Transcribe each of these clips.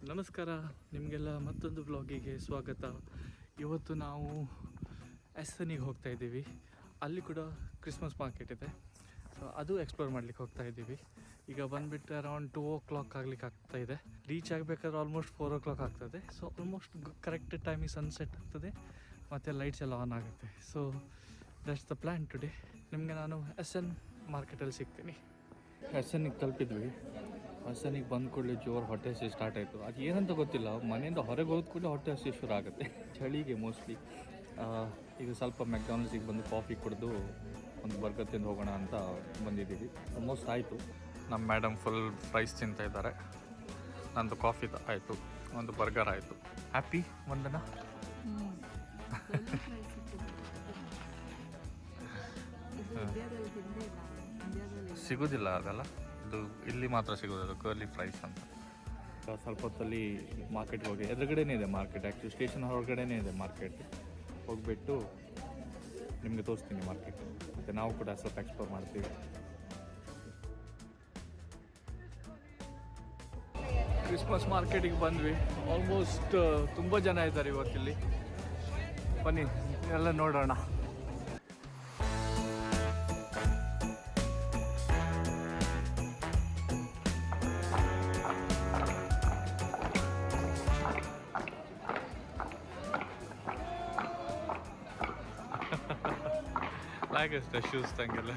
ನಮಸ್ಕಾರ, ನಿಮಗೆಲ್ಲ ಮತ್ತೊಂದು ವ್ಲಾಗಿಗೆ ಸ್ವಾಗತ. ಇವತ್ತು ನಾವು ಎಸ್ಸನಿಗೆ ಹೋಗ್ತಾ ಇದ್ದೀವಿ. ಅಲ್ಲಿ ಕೂಡ ಕ್ರಿಸ್ಮಸ್ ಮಾರ್ಕೆಟ್ ಇದೆ, ಸೊ ಅದು ಎಕ್ಸ್ಪ್ಲೋರ್ ಮಾಡ್ಲಿಕ್ಕೆ ಹೋಗ್ತಾ ಇದ್ದೀವಿ. ಈಗ ಬಂದುಬಿಟ್ಟು ಅರೌಂಡ್ 2 o'clock ಆಗ್ಲಿಕ್ಕೆ ಆಗ್ತಾಯಿದೆ. ರೀಚ್ ಆಗಬೇಕಾದ್ರೆ ಆಲ್ಮೋಸ್ಟ್ 4 o'clock ಆಗ್ತದೆ. ಸೊ ಆಲ್ಮೋಸ್ಟ್ ಕರೆಕ್ಟ್ ಟೈಮಿಗೆ ಸನ್ಸೆಟ್ ಆಗ್ತದೆ ಮತ್ತು ಲೈಟ್ಸ್ ಎಲ್ಲ ಆನ್ ಆಗುತ್ತೆ. So that's the plan today. ನಿಮಗೆ ನಾನು ಎನ್ ಮಾರ್ಕೆಟಲ್ಲಿ ಸಿಗ್ತೀನಿ. ಎನ್ನಿಗೆ ತಲುಪಿದ್ವಿ. ಎನ್ನಿಗೆ ಬಂದ ಕೂಡಲೇ ಜೋರು ಹೊಟ್ಟೆ ಹಸಿ ಸ್ಟಾರ್ಟ್ ಆಯಿತು. ಅದು ಏನಂತ ಗೊತ್ತಿಲ್ಲ, ಮನೆಯಿಂದ ಹೊರಗೆ ಹೋದ ಕೂಡಲೇ ಹೊಟ್ಟೆ ಹಸಿ ಶುರು ಆಗುತ್ತೆ ಚಳಿಗೆ ಮೋಸ್ಟ್ಲಿ. ಈಗ ಸ್ವಲ್ಪ ಮೆಕ್ಡಾನಲ್ಸಿಗೆ ಬಂದು ಕಾಫಿ ಕುಡಿದು ಒಂದು ಬರ್ಗರ್ ತಿಂದು ಹೋಗೋಣ ಅಂತ ಬಂದಿದ್ದೀವಿ. ಆಲ್ಮೋಸ್ಟ್ ಆಯಿತು. ನಮ್ಮ ಮೇಡಮ್ ಫುಲ್ ಫ್ರೈಸ್ ತಿಂತಾ ಇದ್ದಾರೆ. ನಂದು ಕಾಫಿ ಆಯಿತು, ಒಂದು ಬರ್ಗರ್ ಆಯಿತು. ಹ್ಯಾಪಿ ವಂದನಾ? ಸಿಗೋದಿಲ್ಲ ಅದೆಲ್ಲ, ಇದು ಇಲ್ಲಿ ಮಾತ್ರ ಸಿಗೋದು, ಕರ್ಲಿ ಫ್ರೈಸ್ ಅಂತ. ಸ್ವಲ್ಪ ಹೊತ್ತಲ್ಲಿ ಮಾರ್ಕೆಟ್ಗೆ ಹೋಗಿ, ಎದುರುಗಡೆನೇ ಇದೆ ಮಾರ್ಕೆಟ್. ಆ್ಯಕ್ಚುಲಿ ಸ್ಟೇಷನ್ ಹೊರಗಡೆನೇ ಇದೆ ಮಾರ್ಕೆಟ್. ಹೋಗಿಬಿಟ್ಟು ನಿಮಗೆ ತೋರಿಸ್ತೀನಿ ಮಾರ್ಕೆಟ್, ಮತ್ತು ನಾವು ಕೂಡ ಸ್ವಲ್ಪ ಎಕ್ಸ್ಪ್ಲೋರ್ ಮಾಡ್ತೀವಿ. ಕ್ರಿಸ್ಮಸ್ ಮಾರ್ಕೆಟಿಗೆ ಬಂದ್ವಿ. ಆಲ್ಮೋಸ್ಟ್ ತುಂಬ ಜನ ಇದ್ದಾರೆ ಇವತ್ತಿಲ್ಲಿ. ಬನ್ನಿ ಎಲ್ಲ ನೋಡೋಣ. ಹೇಗಷ್ಟೇ ಶೂಸ್ ತಂಗೆಲ್ಲ.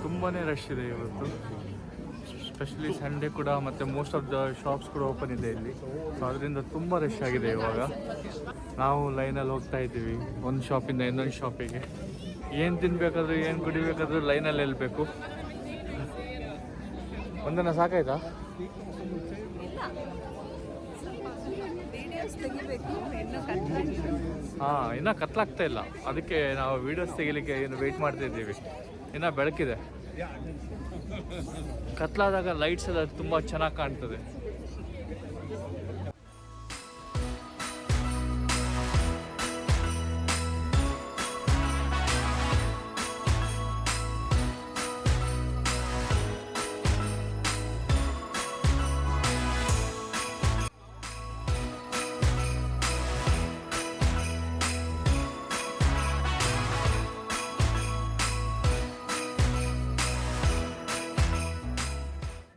ತುಂಬಾ ರಶ್ ಇದೆ ಇವತ್ತು, ಸ್ಪೆಷಲಿ ಸಂಡೇ ಕೂಡ, ಮತ್ತು ಮೋಸ್ಟ್ ಆಫ್ ದ ಶಾಪ್ಸ್ ಕೂಡ ಓಪನ್ ಇದೆ ಇಲ್ಲಿ. ಸೊ ಅದರಿಂದ ತುಂಬ ರಶ್ ಆಗಿದೆ ಇವಾಗ. ನಾವು ಲೈನಲ್ಲಿ ಹೋಗ್ತಾ ಇದ್ದೀವಿ ಒಂದು ಶಾಪಿಂದ ಇನ್ನೊಂದು ಶಾಪಿಗೆ. ಏನು ತಿನ್ನಬೇಕಾದ್ರೂ ಏನು ಕುಡಿಬೇಕಾದ್ರೂ ಲೈನಲ್ಲಿ ನಿಲ್ಲಬೇಕು. ಒಂದನ್ನು ಸಾಕಾಯ್ತಾ? ಹಾಂ, ಇನ್ನೂ ಕತ್ಲಾಗ್ತಾ ಇಲ್ಲ, ಅದಕ್ಕೆ ನಾವು ವೀಡಿಯೋಸ್ ತೆಗಿಲಿಕ್ಕೆ ಏನು ವೆಯ್ಟ್ ಮಾಡ್ತಾ ಇದ್ದೀವಿ. ಇನ್ನೂ ಬೆಳಕಿದೆ. ಕತ್ಲಾದಾಗ ಲೈಟ್ಸ್ ಎಲ್ಲ ತುಂಬ ಚೆನ್ನಾಗಿ ಕಾಣ್ತದೆ.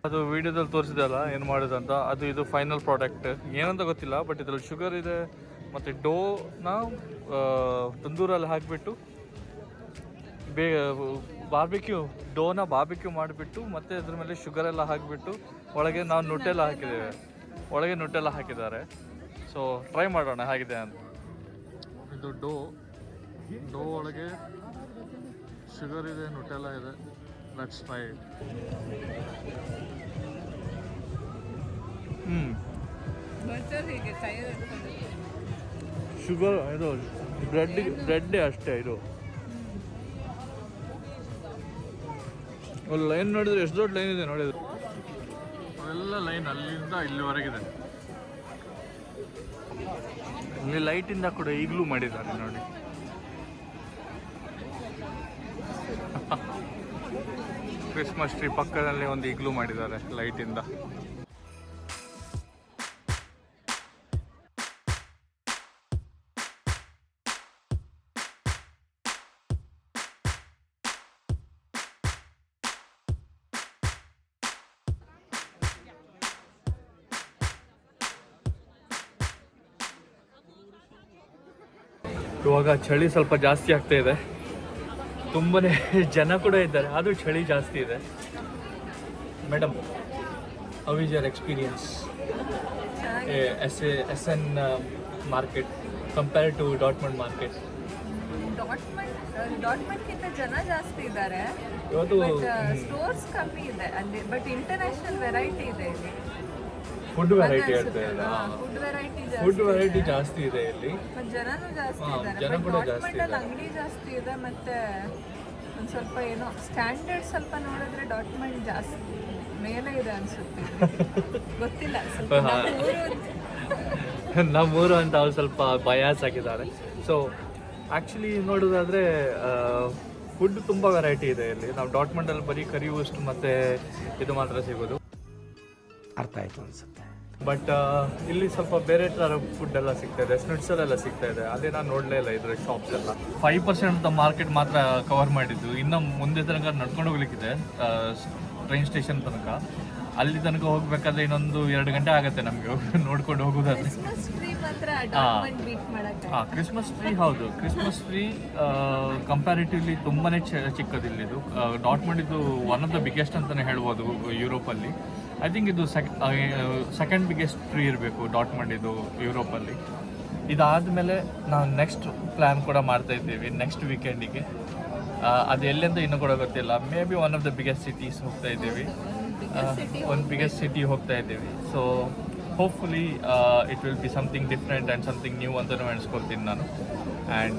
ಅದು ವಿಡಿಯೋದಲ್ಲಿ ತೋರಿಸಿದಲ್ಲ ಏನು ಮಾಡೋದಂತ, ಅದು ಇದು ಫೈನಲ್ ಪ್ರಾಡಕ್ಟ್. ಏನಂತ ಗೊತ್ತಿಲ್ಲ, ಬಟ್ ಇದರಲ್ಲಿ ಶುಗರ್ ಇದೆ ಮತ್ತು ಡೋನ ತಂದೂರಲ್ಲಿ ಹಾಕಿಬಿಟ್ಟು ಬಾರ್ಬಿಕ್ಯೂ ಮಾಡಿಬಿಟ್ಟು ಮತ್ತು ಅದ್ರ ಮೇಲೆ ಶುಗರೆಲ್ಲ ಹಾಕಿಬಿಟ್ಟು ಒಳಗೆ ನಾವು ನುಟ್ಟೆಲ್ಲ ಹಾಕಿದ್ದೇವೆ. ಒಳಗೆ ನುಟ್ಟೆಲ್ಲ ಹಾಕಿದ್ದಾರೆ. ಸೊ ಟ್ರೈ ಮಾಡೋಣ ಹೇಗಿದೆ ಅಂತ. ಇದು ಡೋ ಒಳಗೆ ಶುಗರ್ ಇದೆ, ನುಟ್ಟೆಲ್ಲ ಇದೆ. Let's try. ಶುಗರ್ ಇದು ಬ್ರೆಡ್ಡೇ ಅಷ್ಟೇ. ಇದು ಒಂದು ಲೈನ್ ನೋಡಿದ್ರೆ ಎಷ್ಟು ದೊಡ್ಡ ಲೈನ್ ಇದೆ ನೋಡಿದ್ರು. ಅವೆಲ್ಲ ಲೈನ್ ಅಲ್ಲಿಂದ ಇಲ್ಲಿವರೆಗಿದೆ. ಇಲ್ಲಿ ಲೈಟಿಂದ ಕೂಡ ಈಗಲೂ ಮಾಡಿದ್ದಾರೆ ನೋಡಿ. ಕ್ರಿಸ್ಮಸ್ ಟ್ರೀ ಪಕ್ಕದಲ್ಲಿ ಒಂದು ಇಗ್ಲೂ ಮಾಡಿದ್ದಾರೆ ಲೈಟಿಂದ. ಇವಾಗ ಚಳಿ ಸ್ವಲ್ಪ ಜಾಸ್ತಿ ಆಗ್ತಾ ಇದೆ, ತುಂಬನೇ ಜನ ಕೂಡ ಇದ್ದಾರೆ, ಆದರೂ ಚಳಿ ಜಾಸ್ತಿ ಇದೆ. Madam, how is your experience Essen market compare to Dortmund market? ಡಾಟ್ಮಂಡ್ಗಿಂತ ಜನ ಜಾಸ್ತಿ ಇದ್ದಾರೆ, ಇವತ್ತು ಸ್ಟೋರ್ಸ್ ಕಮ್ಮಿ ಇದೆ ಅಲ್ಲಿ, ಬಟ್ ಇಂಟರ್ನ್ಯಾಷನಲ್ ವೆರೈಟಿ ಇದೆ ಇಲ್ಲಿ. ಫುಡ್ ವೆರೈಟಿ ಇರ್ತದೆ, ಫುಡ್ ವೆರೈಟಿ ಜಾಸ್ತಿ ಇದೆ ಇಲ್ಲಿ, ಜನನೂ ಜಾಸ್ತಿ ಇದ್ದಾರೆ. ಜನ ಕೂಡ ಜಾಸ್ತಿ ಇದೆ, ಅಂಗಡಿ ಜಾಸ್ತಿ ಇದೆ, ಮತ್ತೆ ಒಂದು ಸ್ವಲ್ಪ ಏನೋ ಸ್ಟ್ಯಾಂಡರ್ಡ್ ಸ್ವಲ್ಪ ನೋಡಿದ್ರೆ ಡಾಟ್ಮಂಡ್ ಜಾಸ್ತಿ ಮೇಲೆ ಇದೆ ಅನ್ಸುತ್ತೆ. ಗೊತ್ತಿಲ್ಲ, ನಮ್ಮೂರು ಅಂತ ಅವ್ರು ಸ್ವಲ್ಪ ಬಯಾಸ್ ಆಗಿದ್ದಾರೆ. ಸೊ ಆ್ಯಕ್ಚುಲಿ ನೋಡೋದಾದರೆ ಫುಡ್ ತುಂಬ ವೆರೈಟಿ ಇದೆ ಇಲ್ಲಿ. ನಾವು ಡಾಟ್ಮಂಡಲ್ಲಿ ಬರೀ ಕರಿ ಊಸ್ಟ್ ಮತ್ತು ಇದು ಮಾತ್ರ ಸಿಗೋದು. ಅರ್ಥ ಆಯಿತು ಅನಿಸುತ್ತೆ. ಬಟ್ ಇಲ್ಲಿ ಸ್ವಲ್ಪ ಬೇರೆ ಥರ ಫುಡ್ ಎಲ್ಲ ಸಿಗ್ತಾ ಇದೆ, ಸ್ನಿಟ್ಸಲ್ಲೆಲ್ಲ ಸಿಗ್ತಾ ಇದೆ. ಅದೇ ನಾನು ನೋಡಲೇ ಇಲ್ಲ ಇದ್ರ ಶಾಪ್ಸ್ ಎಲ್ಲ. 5% ಮಾರ್ಕೆಟ್ ಮಾತ್ರ ಕವರ್ ಮಾಡಿದ್ದು, ಇನ್ನು ಮುಂದೆ ತನಕ ನಡ್ಕೊಂಡು ಹೋಗ್ಲಿಕ್ಕಿದೆ ಟ್ರೈನ್ ಸ್ಟೇಷನ್ ತನಕ. ಅಲ್ಲಿ ತನಕ ಹೋಗ್ಬೇಕಾದ್ರೆ ಇನ್ನೊಂದು 2 ಗಂಟೆ ಆಗುತ್ತೆ ನಮಗೆ ನೋಡ್ಕೊಂಡು ಹೋಗೋದಾದ್ರೆ. ಹಾಂ, ಕ್ರಿಸ್ಮಸ್ ಟ್ರೀ ಹೌದು, ಕ್ರಿಸ್ಮಸ್ ಟ್ರೀ ಕಂಪ್ಯಾರಿಟಿವ್ಲಿ ತುಂಬಾ ಚಿಕ್ಕದಿಲ್ಲಿದು. ಡಾಟ್ಮಂಡ್ ಇದು ಒನ್ ಆಫ್ ದ ಬಿಗ್ಗೆಸ್ಟ್ ಅಂತಲೇ ಹೇಳ್ಬೋದು ಯುರೋಪಲ್ಲಿ. ಐ ಥಿಂಕ್ ಇದು ಸೆಕೆಂಡ್ ಬಿಗ್ಗೆಸ್ಟ್ ಟ್ರೀ ಇರಬೇಕು ಡಾಟ್ಮಂಡ್ ಇದು ಯುರೋಪಲ್ಲಿ. ಇದಾದಮೇಲೆ ನಾವು ನೆಕ್ಸ್ಟ್ ಪ್ಲ್ಯಾನ್ ಕೂಡ ಮಾಡ್ತಾ ಇದ್ದೀವಿ ನೆಕ್ಸ್ಟ್ ವೀಕೆಂಡಿಗೆ. ಅದು ಎಲ್ಲಿಂದ ಇನ್ನೂ ಕೂಡ ಗೊತ್ತಿಲ್ಲ. May be one of the biggest cities ಹೋಗ್ತಾ ಇದ್ದೀವಿ, ಒಂದು ಬಿಗ್ಗೆಸ್ಟ್ ಸಿಟಿ ಹೋಗ್ತಾ ಇದ್ದೀವಿ. So hopefully it will be something different and something new ಅಂತಲೂ ಎಣಿಸ್ಕೊಳ್ತೀನಿ ನಾನು. ಆ್ಯಂಡ್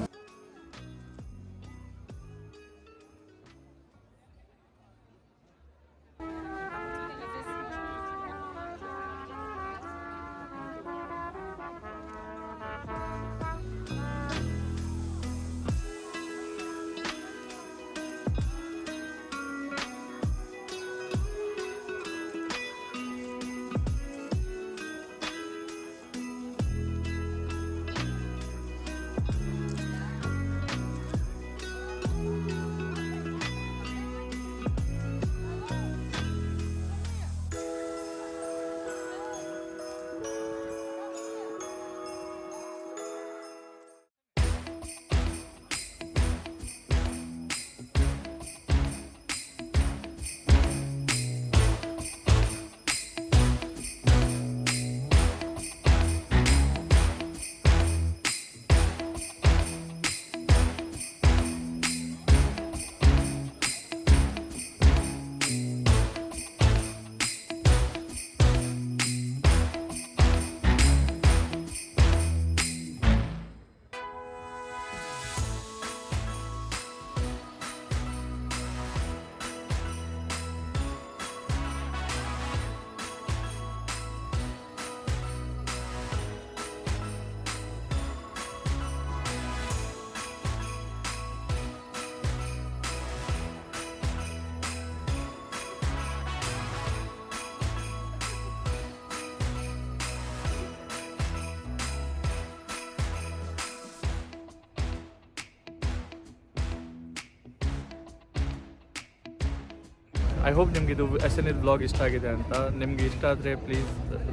ಐ ಹೋಪ್ ನಿಮ್ಗೆ ಇದು SNE ಬ್ಲಾಗ್ ಇಷ್ಟ ಆಗಿದೆ ಅಂತ. ನಿಮಗೆ ಇಷ್ಟ ಆದರೆ ಪ್ಲೀಸ್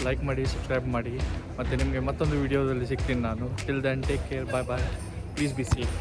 ಲೈಕ್ ಮಾಡಿ, ಸಬ್ಸ್ಕ್ರೈಬ್ ಮಾಡಿ, ಮತ್ತು ನಿಮಗೆ ಮತ್ತೊಂದು ವೀಡಿಯೋದಲ್ಲಿ ಸಿಗ್ತೀನಿ ನಾನು. Till then take care, bye bye, please be safe.